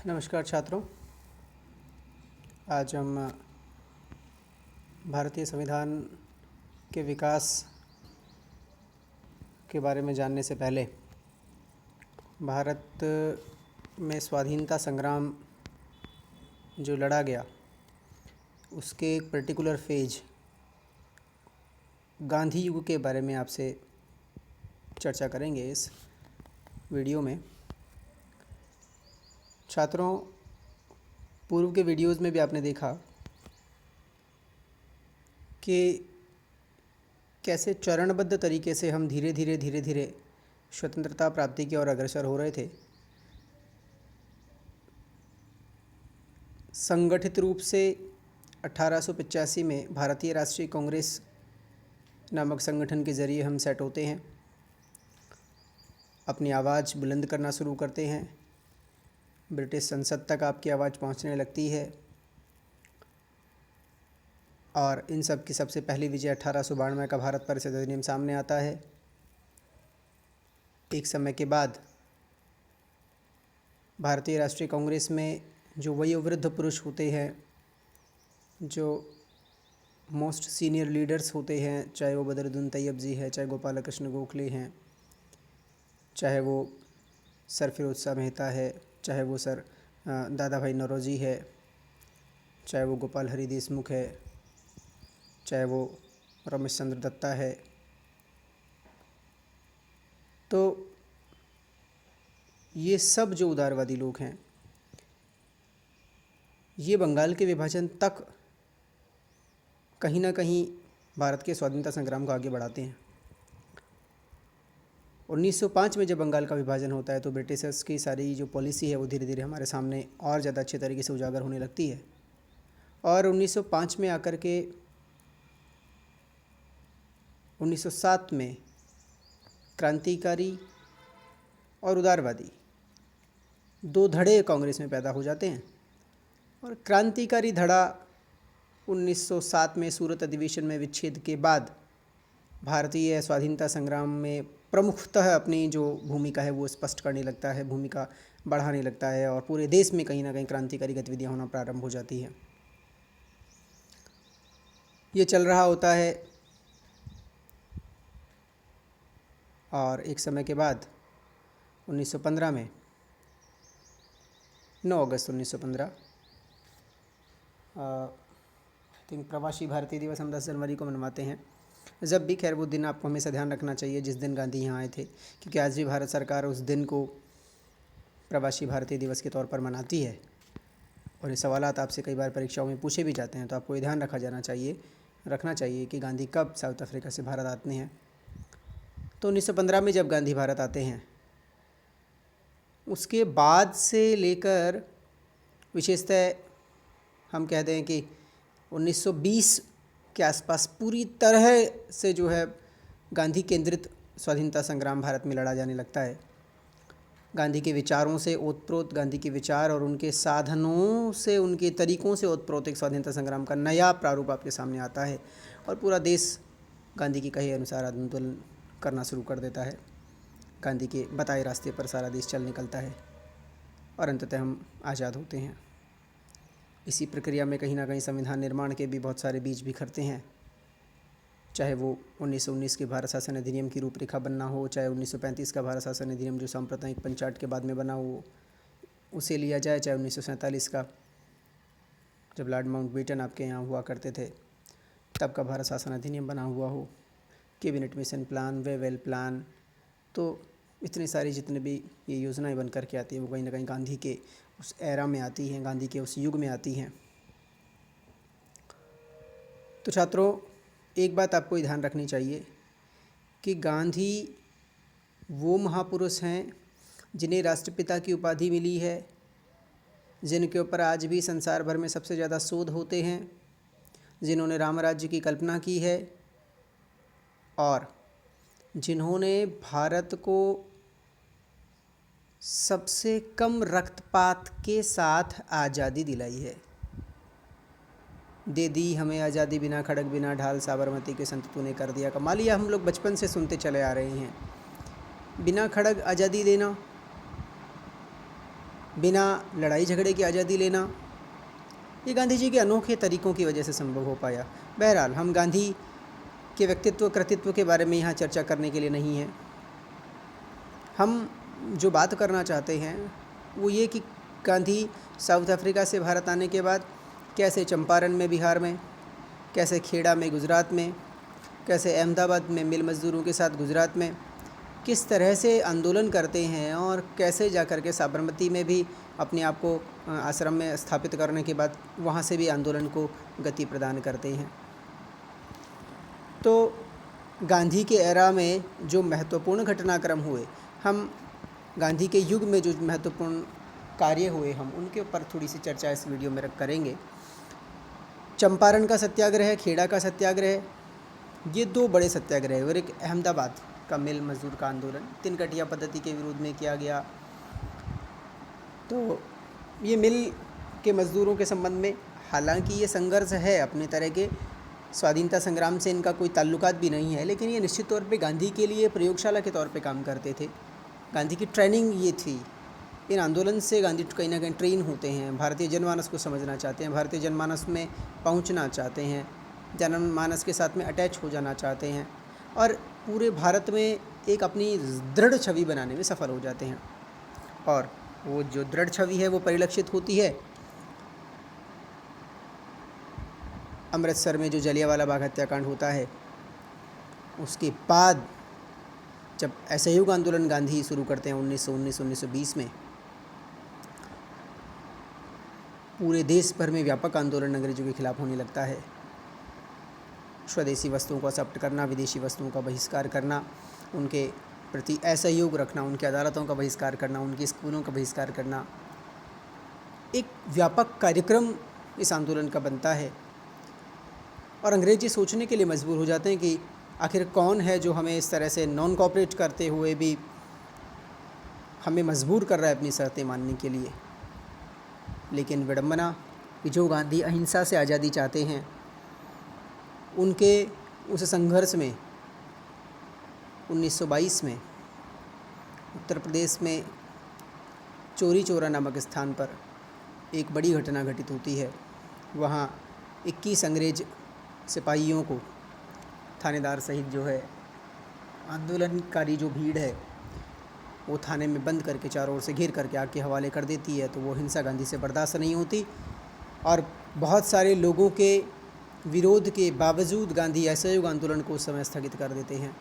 नमस्कार छात्रों। आज हम भारतीय संविधान के विकास के बारे में जानने से पहले भारत में स्वाधीनता संग्राम जो लड़ा गया उसके एक पर्टिकुलर फेज गांधी युग के बारे में आपसे चर्चा करेंगे इस वीडियो में। छात्रों, पूर्व के वीडियोज़ में भी आपने देखा कि कैसे चरणबद्ध तरीके से हम धीरे धीरे स्वतंत्रता प्राप्ति की ओर अग्रसर हो रहे थे। संगठित रूप से 1885 में भारतीय राष्ट्रीय कांग्रेस नामक संगठन के ज़रिए हम सेट होते हैं, अपनी आवाज़ बुलंद करना शुरू करते हैं, ब्रिटिश संसद तक आपकी आवाज़ पहुंचने लगती है और इन सब की सबसे पहली विजय 1892 का भारत परिषद अधिनियम सामने आता है। एक समय के बाद भारतीय राष्ट्रीय कांग्रेस में जो वयोवृद्ध पुरुष होते हैं, जो मोस्ट सीनियर लीडर्स होते हैं, चाहे वो बदरुद्दीन तैयब जी है, चाहे गोपाल कृष्ण गोखले हैं, चाहे वो सर फिरोज शाह मेहता है, चाहे वो सर दादा भाई नौरोजी है, चाहे वो गोपाल हरि देशमुख है, चाहे वो रमेश चंद्र दत्ता है, तो ये सब जो उदारवादी लोग हैं ये बंगाल के विभाजन तक कहीं ना कहीं भारत के स्वाधीनता संग्राम को आगे बढ़ाते हैं। 1905 में जब बंगाल का विभाजन होता है तो ब्रिटिशर्स की सारी जो पॉलिसी है वो धीरे धीरे हमारे सामने और ज़्यादा अच्छे तरीके से उजागर होने लगती है और 1905 में आकर के 1907 में क्रांतिकारी और उदारवादी दो धड़े कांग्रेस में पैदा हो जाते हैं। और क्रांतिकारी धड़ा 1907 में सूरत अधिवेशन में विच्छेद के बाद भारतीय स्वाधीनता संग्राम में प्रमुखतः अपनी जो भूमिका है वो स्पष्ट करने लगता है, भूमिका बढ़ाने लगता है और पूरे देश में कहीं ना कहीं क्रांतिकारी गतिविधियां होना प्रारंभ हो जाती हैं। ये चल रहा होता है और एक समय के बाद 1915 में 9 अगस्त 1915 थिंक प्रवासी भारतीय दिवस हम 10 जनवरी को मनवाते हैं। जब भी, खैर वो दिन आपको हमेशा ध्यान रखना चाहिए जिस दिन गांधी यहाँ आए थे, क्योंकि आज भी भारत सरकार उस दिन को प्रवासी भारतीय दिवस के तौर पर मनाती है और ये सवालात आपसे कई बार परीक्षाओं में पूछे भी जाते हैं। तो आपको ये ध्यान रखना चाहिए कि गांधी कब साउथ अफ्रीका से भारत आते हैं। तो 1915 में जब गांधी भारत आते हैं उसके बाद से लेकर विशेषतः हम कह दें कि 1920 के आसपास पूरी तरह से जो है गांधी केंद्रित स्वाधीनता संग्राम भारत में लड़ा जाने लगता है। गांधी के विचारों से ओतप्रोत, गांधी के विचार और उनके साधनों से, उनके तरीक़ों से ओतप्रोत एक स्वाधीनता संग्राम का नया प्रारूप आपके सामने आता है और पूरा देश गांधी के कहे अनुसार आंदोलन करना शुरू कर देता है। गांधी के बताए रास्ते पर सारा देश चल निकलता है और अंततः हम आज़ाद होते हैं। इसी प्रक्रिया में कहीं ना कहीं संविधान निर्माण के भी बहुत सारे बीज बिखरते हैं, चाहे वो 1919 के भारत शासन अधिनियम की रूपरेखा बनना हो, चाहे 1935 का भारत शासन अधिनियम जो सांप्रदायिक पंचायत के बाद में बना हो उसे लिया जाए, चाहे 1947 का जब लॉर्ड माउंटबेटन आपके यहाँ हुआ करते थे तब का भारत शासन अधिनियम बना हुआ हो, cabinet mission plan, Wavell plan, तो इतनी सारी जितने भी ये योजनाएं बन कर के आती हैं वो कहीं ना कहीं गांधी के उस एरा में आती हैं, गांधी के उस युग में आती हैं। तो छात्रों, एक बात आपको ध्यान रखनी चाहिए कि गांधी वो महापुरुष हैं जिन्हें राष्ट्रपिता की उपाधि मिली है, जिनके ऊपर आज भी संसार भर में सबसे ज़्यादा शोध होते हैं, जिन्होंने राम राज्य की कल्पना की है और जिन्होंने भारत को सबसे कम रक्तपात के साथ आज़ादी दिलाई है। दे दी हमें आज़ादी बिना खड़ग बिना ढाल, साबरमती के संत तूने कर दिया कमाल। यह हम लोग बचपन से सुनते चले आ रहे हैं। बिना खड़ग आज़ादी देना बिना लड़ाई झगड़े की आज़ादी लेना, ये गांधी जी के अनोखे तरीक़ों की वजह से संभव हो पाया। बहरहाल हम गांधी के व्यक्तित्व कृतित्व के बारे में यहाँ चर्चा करने के लिए नहीं है। हम जो बात करना चाहते हैं वो ये कि गांधी साउथ अफ्रीका से भारत आने के बाद कैसे चंपारण में बिहार में, कैसे खेड़ा में गुजरात में, कैसे अहमदाबाद में मिल मज़दूरों के साथ गुजरात में किस तरह से आंदोलन करते हैं और कैसे जाकर के साबरमती में भी अपने आप को आश्रम में स्थापित करने के बाद वहाँ से भी आंदोलन को गति प्रदान करते हैं। तो गांधी के एरा में जो महत्वपूर्ण घटनाक्रम हुए, हम गांधी के युग में जो महत्वपूर्ण कार्य हुए हम उनके ऊपर थोड़ी सी चर्चा इस वीडियो में करेंगे। चंपारण का सत्याग्रह, खेड़ा का सत्याग्रह, ये दो बड़े सत्याग्रह, और एक अहमदाबाद का मिल मजदूर का आंदोलन तिनकटिया पद्धति के विरोध में किया गया। तो ये मिल के मज़दूरों के संबंध में हालांकि ये संघर्ष है अपने तरह के, स्वाधीनता संग्राम से इनका कोई ताल्लुकात भी नहीं है, लेकिन ये निश्चित तौर पे गांधी के लिए प्रयोगशाला के तौर पे काम करते थे। गांधी की ट्रेनिंग ये थी। इन आंदोलन से गांधी कहीं ना कहीं ट्रेन होते हैं, भारतीय जनमानस को समझना चाहते हैं, भारतीय जनमानस में पहुंचना चाहते हैं, जनमानस के साथ में अटैच हो जाना चाहते हैं और पूरे भारत में एक अपनी दृढ़ छवि बनाने में सफल हो जाते हैं। और वो जो दृढ़ छवि है वो परिलक्षित होती है अमृतसर में जो जलियांवाला बाग हत्याकांड होता है उसके बाद, जब असहयोग आंदोलन गांधी शुरू करते हैं 1919-1920 में। पूरे देश भर में व्यापक आंदोलन अंग्रेजों के खिलाफ होने लगता है। स्वदेशी वस्तुओं को एक्सेप्ट करना, विदेशी वस्तुओं का बहिष्कार करना, उनके प्रति असहयोग रखना, उनकी अदालतों का बहिष्कार करना, उनके स्कूलों का बहिष्कार करना, एक व्यापक कार्यक्रम इस आंदोलन का बनता है। और अंग्रेज ये सोचने के लिए मजबूर हो जाते हैं कि आखिर कौन है जो हमें इस तरह से नॉन कोऑपरेट करते हुए भी हमें मजबूर कर रहा है अपनी शर्तें मानने के लिए। लेकिन विडंबना कि जो गांधी अहिंसा से आज़ादी चाहते हैं, उनके उस संघर्ष में 1922 में उत्तर प्रदेश में चौरी चौरा नामक स्थान पर एक बड़ी घटना घटित होती है। वहाँ 21 अंग्रेज सिपाहियों को थानेदार सहित जो है आंदोलनकारी जो भीड़ है वो थाने में बंद करके चारों ओर से घेर करके आग के हवाले कर देती है। तो वो हिंसा गांधी से बर्दाश्त नहीं होती और बहुत सारे लोगों के विरोध के बावजूद गांधी असहयोग आंदोलन को उस समय स्थगित कर देते हैं।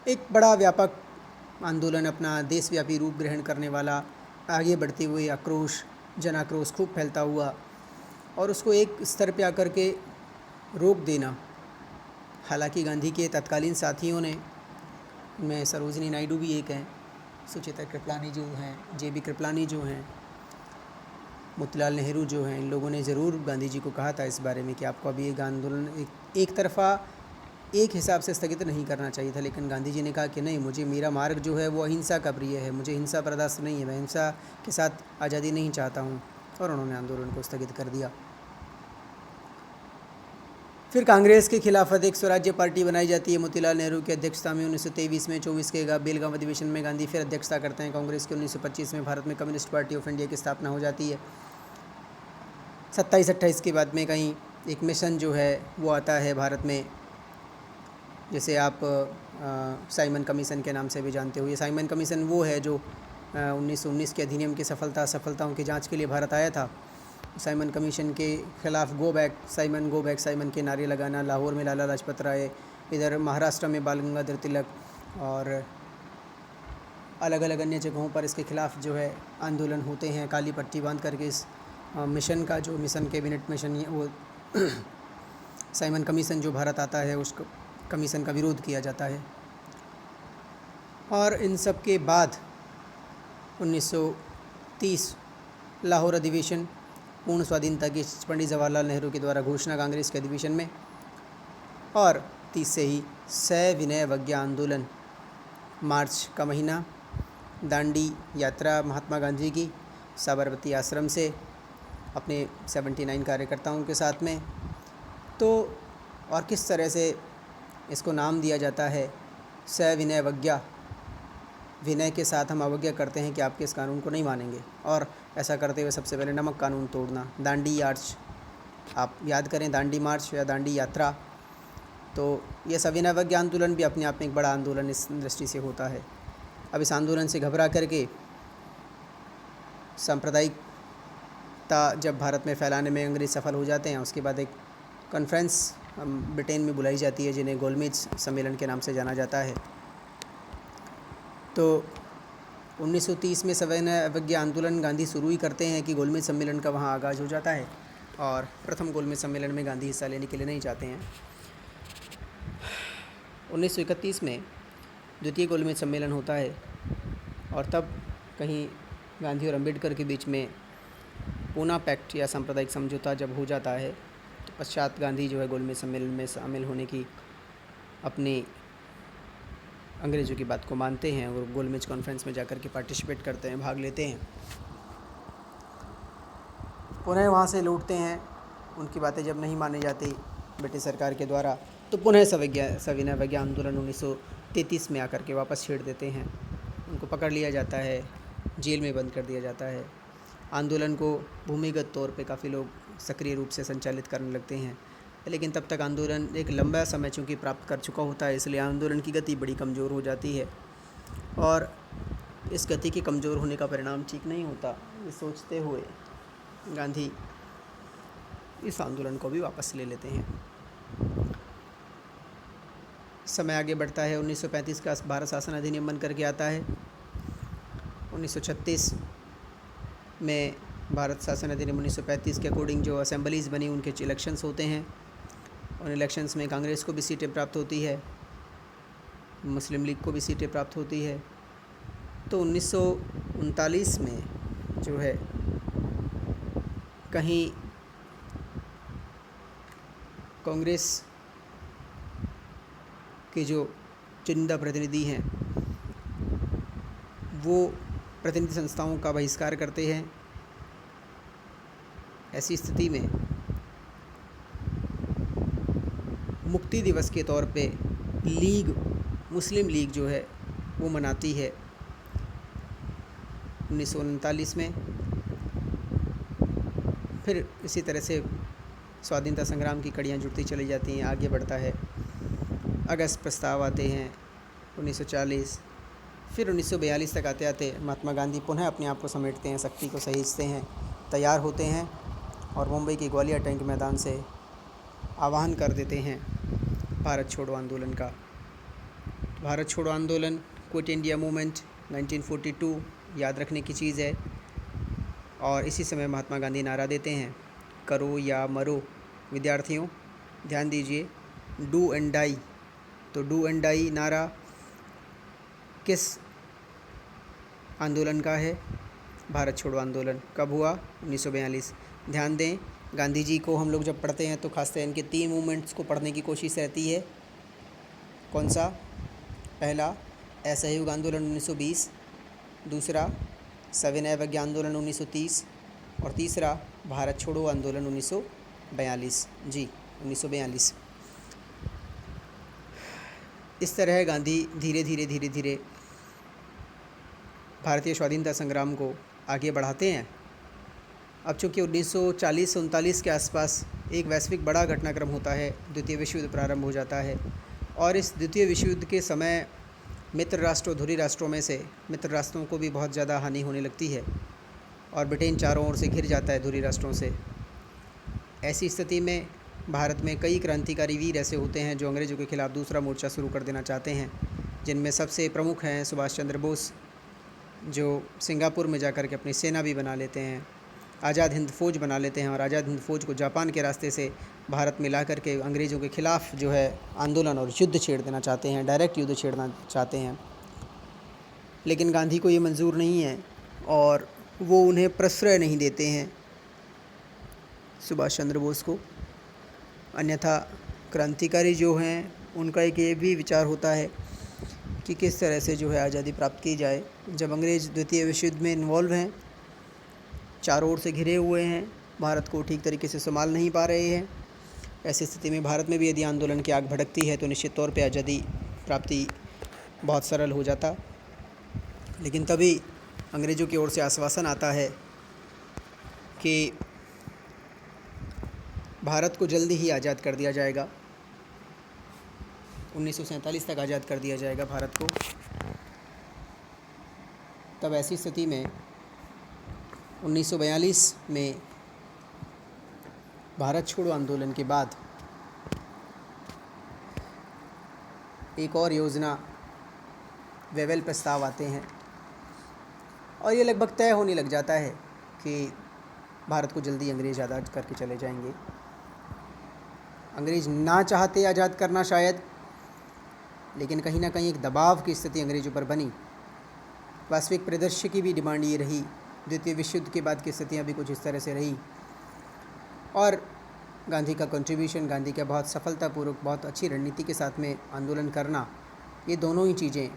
एक बड़ा व्यापक आंदोलन अपना देशव्यापी रूप ग्रहण करने वाला, आगे बढ़ते हुए आक्रोश, जन आक्रोश खूब फैलता हुआ और उसको एक स्तर पे आकर के रोक देना। हालांकि गांधी के तत्कालीन साथियों ने, उनमें सरोजिनी नायडू भी एक हैं, सुचेता कृपलानी जो हैं, जेबी कृपलानी जो हैं, मोतीलाल नेहरू जो हैं, इन लोगों ने ज़रूर गांधी जी को कहा था इस बारे में कि आपको अभी एक आंदोलन एक तरफ़ा एक हिसाब से स्थगित नहीं करना चाहिए था। लेकिन गांधी जी ने कहा कि नहीं, मुझे मेरा मार्ग जो है वो अहिंसा का प्रिय है, मुझे हिंसा बर्दाश्त नहीं है, मैं हिंसा के साथ आज़ादी नहीं चाहता हूँ, और उन्होंने आंदोलन को स्थगित कर दिया। फिर कांग्रेस के खिलाफ एक स्वराज्य पार्टी बनाई जाती है मोतीलाल नेहरू की अध्यक्षता में 1923 में। 24 के बेलगांव अधिवेशन में गांधी फिर अध्यक्षता करते हैं कांग्रेस के। 1925 में भारत में कम्युनिस्ट पार्टी ऑफ इंडिया की स्थापना हो जाती है। 27-28 के बाद में कहीं एक मिशन जो है वो आता है भारत में, जैसे आप साइमन कमीशन के नाम से भी जानते हो। ये साइमन कमीशन वो है जो 1919 के अधिनियम की असफलताओं की जांच के लिए भारत आया था। साइमन कमीशन के ख़िलाफ़ गो बैक साइमन के नारे लगाना, लाहौर में लाला लाजपत राय, इधर महाराष्ट्र में बाल गंगाधर तिलक और अलग अलग अन्य जगहों पर इसके खिलाफ़ जो है आंदोलन होते हैं। काली पट्टी बांध करके इस मिशन का, जो मिशन कैबिनेट मिशन, वो साइमन कमीशन जो भारत आता है उस कमीशन का विरोध किया जाता है। और इन सब के बाद 1930 लाहौर अधिवेशन, पूर्ण स्वाधीनता की पंडित जवाहरलाल नेहरू के द्वारा घोषणा कांग्रेस के अधिवेशन में, और 30 से ही सविनय अवज्ञा आंदोलन, मार्च का महीना, दांडी यात्रा महात्मा गांधी की साबरमती आश्रम से अपने 79 कार्यकर्ताओं के साथ में। तो और किस तरह से इसको नाम दिया जाता है सविनय अवज्ञा, विनय के साथ हम अवज्ञा करते हैं कि आपके इस कानून को नहीं मानेंगे। और ऐसा करते हुए सबसे पहले नमक कानून तोड़ना, दांडी मार्च, आप याद करें दांडी मार्च या दांडी यात्रा, तो ये सविनय अवज्ञा आंदोलन भी अपने आप में एक बड़ा आंदोलन इस दृष्टि से होता है। अब इस आंदोलन से घबरा करके सांप्रदायिकता जब भारत में फैलाने में अंग्रेज सफल हो जाते हैं, उसके बाद एक कॉन्फ्रेंस ब्रिटेन में बुलाई जाती है जिन्हें गोलमेज सम्मेलन के नाम से जाना जाता है। तो 1930 में सविनय अवज्ञा आंदोलन गांधी शुरू ही करते हैं कि गोलमेज सम्मेलन का वहाँ आगाज़ हो जाता है, और प्रथम गोलमेज सम्मेलन में गांधी हिस्सा लेने के लिए नहीं चाहते हैं। 1931 में द्वितीय गोलमेज सम्मेलन होता है, और तब कहीं गांधी और अम्बेडकर के बीच में पूना पैक्ट या सांप्रदायिक समझौता जब हो जाता है, तो पश्चात गांधी जो है गोलमेज सम्मेलन में शामिल होने की अपनी अंग्रेज़ों की बात को मानते हैं और गोलमेज कॉन्फ्रेंस में जाकर के पार्टिसिपेट करते हैं, भाग लेते हैं। पुनः वहाँ से लौटते हैं, उनकी बातें जब नहीं मानी जाती ब्रिटिश सरकार के द्वारा, तो पुनः सविनय अवज्ञा आंदोलन 1933 में आकर के वापस छेड़ देते हैं। उनको पकड़ लिया जाता है, जेल में बंद कर दिया जाता है। आंदोलन को भूमिगत तौर पे काफ़ी लोग सक्रिय रूप से संचालित करने लगते हैं, लेकिन तब तक आंदोलन एक लंबा समय चूँकि प्राप्त कर चुका होता है, इसलिए आंदोलन की गति बड़ी कमज़ोर हो जाती है, और इस गति के कमज़ोर होने का परिणाम ठीक नहीं होता। ये सोचते हुए गांधी इस आंदोलन को भी वापस ले लेते हैं। समय आगे बढ़ता है, 1935 का भारत शासन अधिनियम बन करके आता है। 1936 में भारत शासन अधिनियम 1935 के अकॉर्डिंग जो असेंबलीज़ बनी उनके इलेक्शंस होते हैं। उन इलेक्शंस में कांग्रेस को भी सीटें प्राप्त होती है, मुस्लिम लीग को भी सीटें प्राप्त होती है। तो 1939 में जो है कहीं कांग्रेस के जो चुनिंदा प्रतिनिधि हैं वो प्रतिनिधि संस्थाओं का बहिष्कार करते हैं। ऐसी स्थिति में मुक्ति दिवस के तौर पे मुस्लिम लीग जो है वो मनाती है 1939 में। फिर इसी तरह से स्वाधीनता संग्राम की कड़ियाँ जुड़ती चली जाती हैं, आगे बढ़ता है। अगस्त प्रस्ताव आते हैं 1940, फिर 1942 तक आते आते महात्मा गांधी पुनः अपने आप को समेटते हैं, शक्ति को सहेजते हैं, तैयार होते हैं और मुंबई के ग्वालियर टैंक मैदान से आह्वान कर देते हैं भारत छोड़ो आंदोलन का। भारत छोड़ो आंदोलन, क्विट इंडिया मूवमेंट 1942 याद रखने की चीज़ है। और इसी समय महात्मा गांधी नारा देते हैं, करो या मरो। विद्यार्थियों ध्यान दीजिए, डू एंड डाई। तो डू एंड डाई नारा किस आंदोलन का है? भारत छोड़ो आंदोलन। कब हुआ? 1942। ध्यान दें, गांधी जी को हम लोग जब पढ़ते हैं तो खासकर इनके 3 मूवमेंट्स को पढ़ने की कोशिश रहती है। कौन सा? पहला असहयोग आंदोलन 1920, दूसरा सविनय अवज्ञा आंदोलन 1930 और तीसरा भारत छोड़ो आंदोलन 1942। जी 1942। इस तरह गांधी धीरे धीरे भारतीय स्वाधीनता संग्राम को आगे बढ़ाते हैं। अब चूँकि 1940-39 के आसपास एक वैश्विक बड़ा घटनाक्रम होता है, द्वितीय विश्व युद्ध प्रारंभ हो जाता है, और इस द्वितीय विश्व युद्ध के समय मित्र राष्ट्रों, धुरी राष्ट्रों में से मित्र राष्ट्रों को भी बहुत ज़्यादा हानि होने लगती है और ब्रिटेन चारों ओर से घिर जाता है धुरी राष्ट्रों से। ऐसी स्थिति में भारत में कई क्रांतिकारी वीर ऐसे होते हैं जो अंग्रेज़ों के खिलाफ़ दूसरा मोर्चा शुरू कर देना चाहते हैं, जिनमें सबसे प्रमुख हैं सुभाष चंद्र बोस, जो सिंगापुर में जाकर के अपनी सेना भी बना लेते हैं, आज़ाद हिंद फ़ौज बना लेते हैं और आज़ाद हिंद फ़ौज को जापान के रास्ते से भारत में ला करके अंग्रेज़ों के ख़िलाफ़ जो है आंदोलन और युद्ध छेड़ देना चाहते हैं, डायरेक्ट युद्ध छेड़ना चाहते हैं। लेकिन गांधी को ये मंजूर नहीं है और वो उन्हें प्रश्रय नहीं देते हैं, सुभाष चंद्र बोस को। अन्यथा क्रांतिकारी जो हैं उनका एक ये भी विचार होता है कि किस तरह से जो है आज़ादी प्राप्त की जाए। जब अंग्रेज़ द्वितीय विश्व युद्ध में इन्वॉल्व हैं, चारों ओर से घिरे हुए हैं, भारत को ठीक तरीके से संभाल नहीं पा रहे हैं, ऐसी स्थिति में भारत में भी यदि आंदोलन की आग भड़कती है तो निश्चित तौर पे आज़ादी प्राप्ति बहुत सरल हो जाता। लेकिन तभी अंग्रेज़ों की ओर से आश्वासन आता है कि भारत को जल्दी ही आज़ाद कर दिया जाएगा, 1947 तक आज़ाद कर दिया जाएगा भारत को। तब ऐसी स्थिति में 1942 में भारत छोड़ो आंदोलन के बाद एक और योजना वेवेल प्रस्ताव आते हैं और ये लगभग तय होने लग जाता है कि भारत को जल्दी अंग्रेज़ आज़ाद करके चले जाएंगे। अंग्रेज़ ना चाहते आज़ाद करना शायद, लेकिन कहीं ना कहीं एक दबाव की स्थिति अंग्रेज़ों पर बनी। वास्तविक परिदृश्य की भी डिमांड ये रही, द्वितीय विश्व युद्ध के बाद की स्थितियाँ भी कुछ इस तरह से रही और गांधी का कंट्रीब्यूशन, गांधी का बहुत सफलतापूर्वक बहुत अच्छी रणनीति के साथ में आंदोलन करना, ये दोनों ही चीज़ें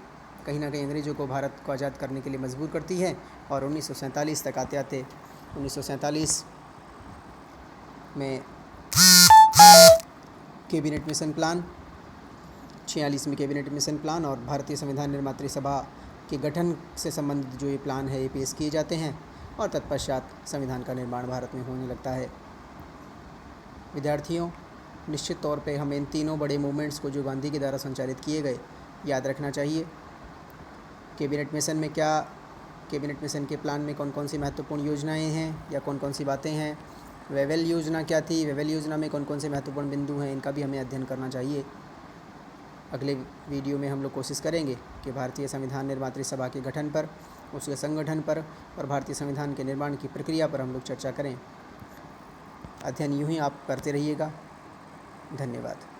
कहीं ना कहीं अंग्रेज़ों को भारत को आज़ाद करने के लिए मजबूर करती है। और 1947 तक आते आते 1947 में कैबिनेट मिशन प्लान, 46 में कैबिनेट मिशन प्लान और भारतीय संविधान निर्मात्री सभा के गठन से संबंधित जो ये प्लान है ये पेश किए जाते हैं और तत्पश्चात संविधान का निर्माण भारत में होने लगता है। विद्यार्थियों, निश्चित तौर पे हमें इन तीनों बड़े मूवमेंट्स को जो गांधी के द्वारा संचालित किए गए याद रखना चाहिए। कैबिनेट मिशन में क्या, कैबिनेट मिशन के प्लान में कौन कौन सी महत्वपूर्ण योजनाएं हैं या कौन कौन सी बातें हैं, वेवेल योजना क्या थी, वेवेल योजना में कौन कौन से महत्वपूर्ण बिंदु हैं, इनका भी हमें अध्ययन करना चाहिए। अगले वीडियो में हम लोग कोशिश करेंगे कि भारतीय संविधान निर्मात्री सभा के गठन पर, उसके संगठन पर और भारतीय संविधान के निर्माण की प्रक्रिया पर हम लोग चर्चा करें। अध्ययन यूँ ही आप करते रहिएगा। धन्यवाद।